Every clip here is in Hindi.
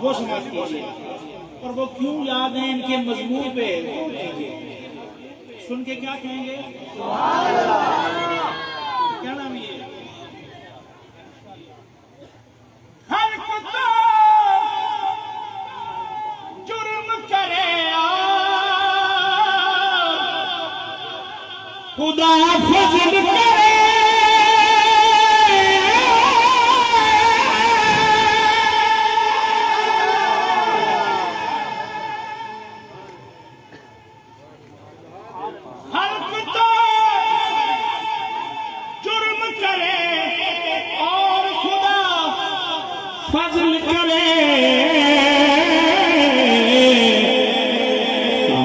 वो समाप्त कीजिए। और वो क्यों याद है इनके मजमून पे वो कीजिए। सुन के क्या कहेंगे? क्या नाम है ये? हर कुत्ता जुर्म करे खुदा फजल करे। हर कुत्ता जुर्म करे और खुदा फजल करे।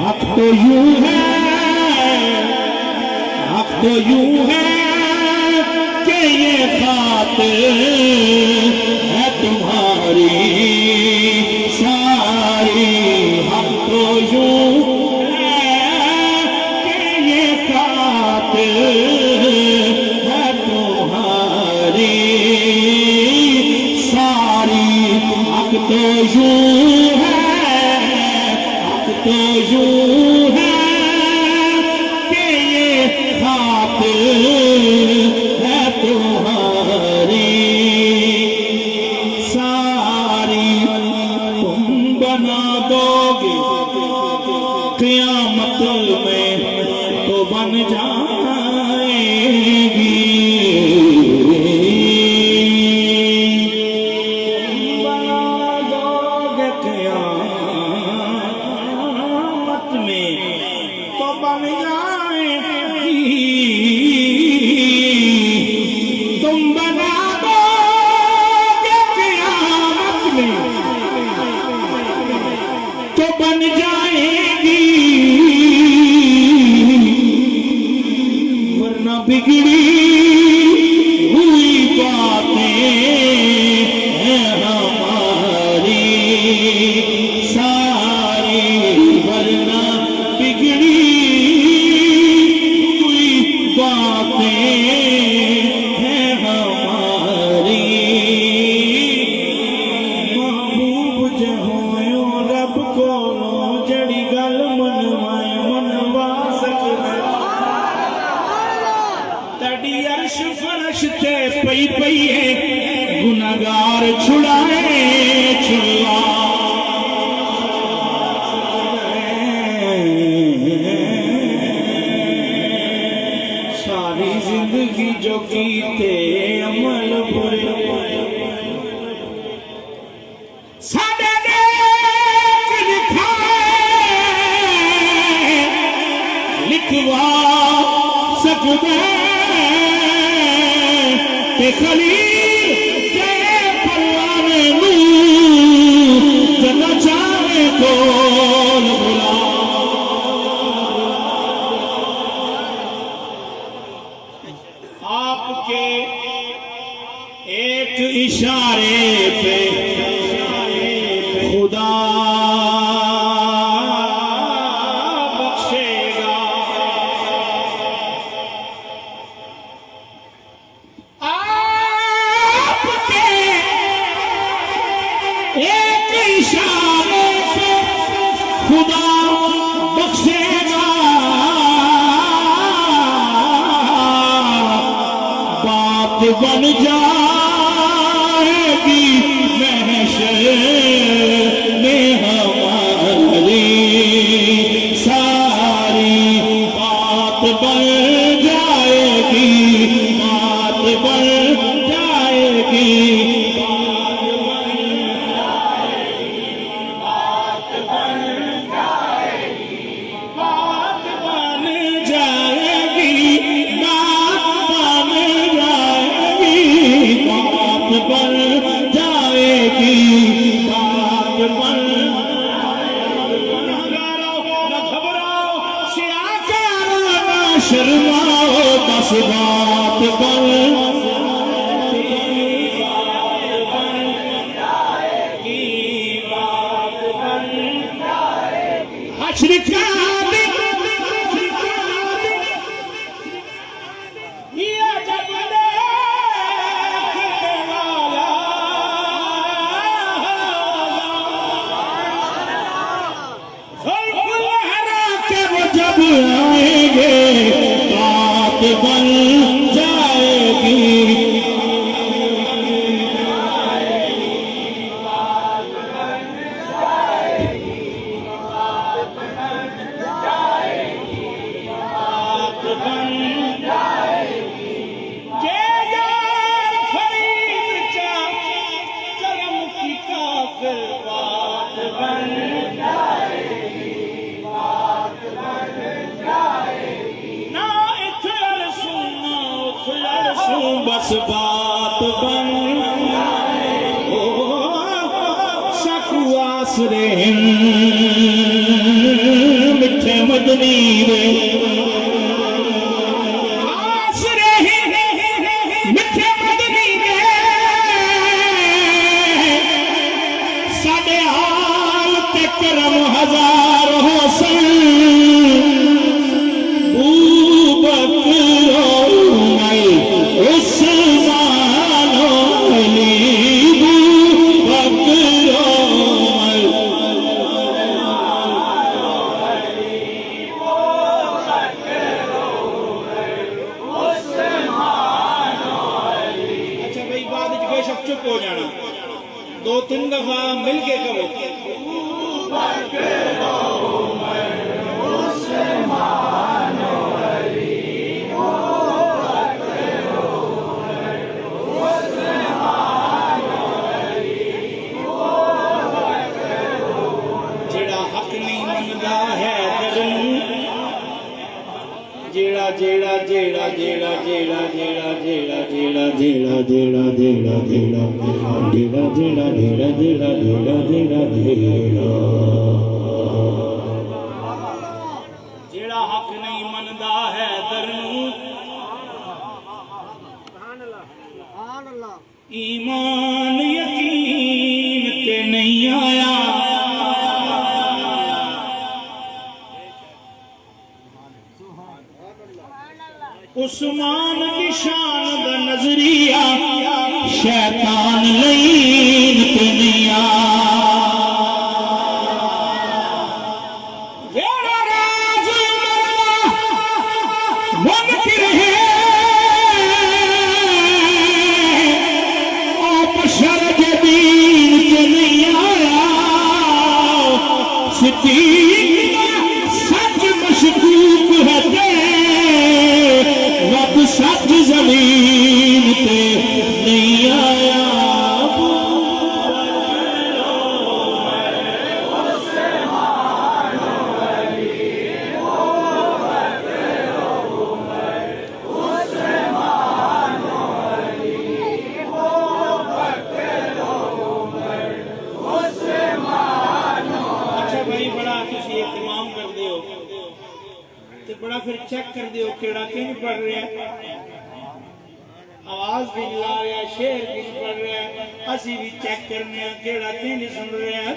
हक तो यूं है, हक तो यूं है कि ये खातिर है तुम्हारी सारी। हक तो यूं है कि ये खातिर है तुम्हारी सारी। हक तो यूं है, हक तो यूं है कि ये खातिर है तुम्हारी सारी। तुम बना दोगे क़यामत में तो बन जाएगी। बना दोगे क़यामत में तो बन जाएगी। तुम बना दोगे क़यामत में तो बन जाएगी। वरना बिगड़ी हुई बातें हैं हमारी सारी। वरना बिगड़ी हुई बातें हैं हमारी। महबूब जहोयो रब को जड़ी गल मनवाए मनवा सकदा। तड़ी अर्श फरश ते पई पई है गुनाहगार छुड़ाए छुड़ा। सारी जिंदगी जो कीते अमल बुरे साडे नेक लिखाए लिखवा सकदे ते खलील के परवाने नू जना चाहे कोल बुला। आपके एक इशारे पे खुदा बख्शेगा। आपके एक इशारे पे खुदा बख्शेगा। बात बन जाएगी महशर में हमारी सारी। बात बन जाएगी, बात बन जाएगी, बात बन जाएगी, बात बन जाएगी, बात बन जाएगी, बात बन जाएगी, बात बन जाएगी, बात बन जाएगी। न घबराओ सिया करो न शर्माओ बस बात बन जाएगी, बात बन जाएगी। हश्र का जब आएंगे बात बन जाएगी। बस बात बन सकुआस रे मिठे मदनी रे आस रे मिठे मदनी रे साडे हाल ते करम हजार होसन चुप हो जाना, 2-3 दफा मिल के करो। जेड़ा हक नहीं मनदा है जेड़ा जेड़ा जेड़ा जेड़ा जेड़ा जेड़ा जेड़ा जेड़ा जेड़ा जेड़ा जेड़ा जेड़ा जेड़ा जेड़ा जेड़ा जेड़ा जेड़ा जेड़ा जेड़ा हक नहीं मनदा है दरनू ईमान यकीन ते नहीं आया। उस्मान की शान दा नजरिया शैतान लईन ते नहीं आ। जेड़ा राज मुनकिर है ओ बशर के दीन ते नहीं आया। सिद्दीक सच मशकूक है रब सच जमीन पे नहीं आया। अच्छा भाई बड़ा तुसी एहतमाम कर दे हो ते बड़ा फिर चेक कर दियो केड़ा किंज पढ़ रहा है, आवाज भी ला रहा है, शेर भी पढ़ रहा है, असी भी चेक करने केड़ा किंज सुन रहा है।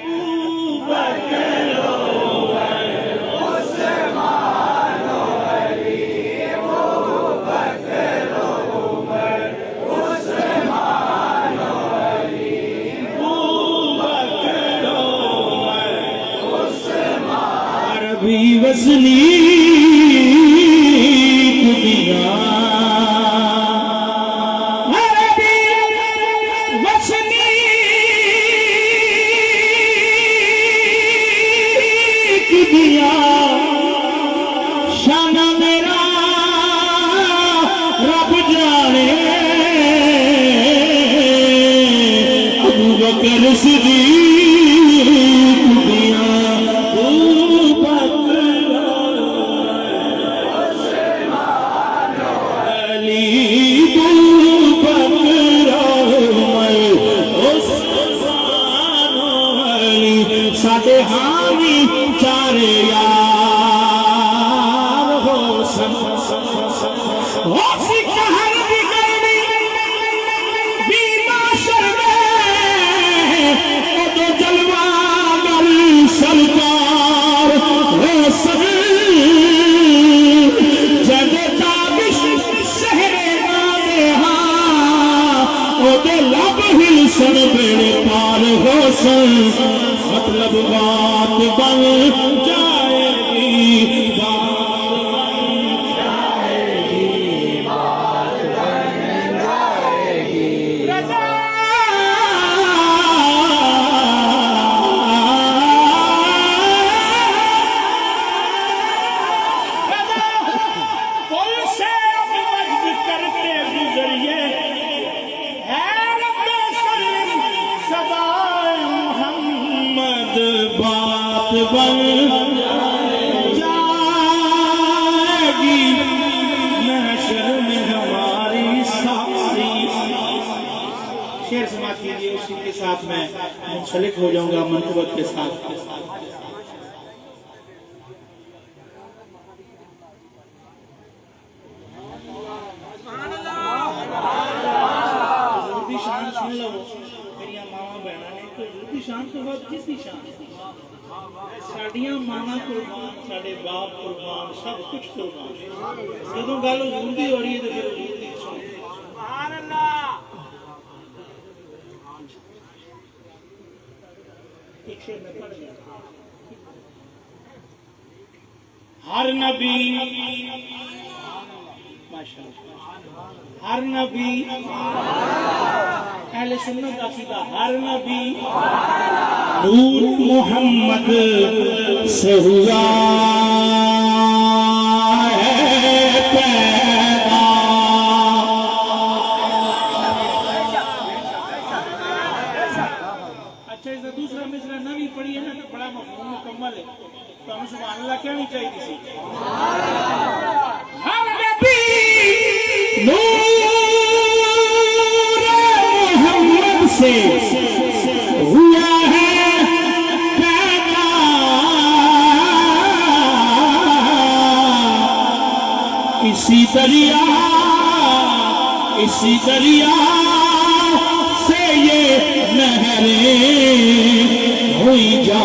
अरबी वसनी दुनिया शाना मेरा रब जाने अबू बकर सिद्दीक दुनिया साडे हामी चारे यार हो सी कहर दी गरमी भी माशर में तो जलवा गल सरकार हो सन जब ताबिश सहरे नामे हाँ ओदे लब हिल सन बेड़े पार हो सन। मतलब बात बन जाएगी। साथ बन जाएगी महशर में हमारी सारी। शेर समाप्त कीजिए, उसी के साथ मैं मुंसलिक हो जाऊंगा मनकबत के साथ। शान सुन लो मेरिया मावा बहना ने, तो जरूरी शान तो बाद किसकी शान? साड़ियां मावा कुर्बान, साडे बाप कुर्बान, सब कुछ कुर्बान। जो गल हजूर दी हो रही है तो फिर हजूर दी सुनो। सुभान अल्लाह। एक शेर में पढ़ लिया। हर नबी माशाअल्लाह, हर नबी अहले सुन्नत का अकीदा, हर नबी नूर मोहम्मद से हुआ है पैदा। अच्छा, इसका दूसरा मिसरा नबी पढ़ी है ना, तो बड़ा मफहूम मुकम्मल है। तो हमें सुभान अल्लाह क्या नहीं चाहिए थी। हर नबी से हुआ है पैदा, इसी दरिया से ये नहरें हुई जा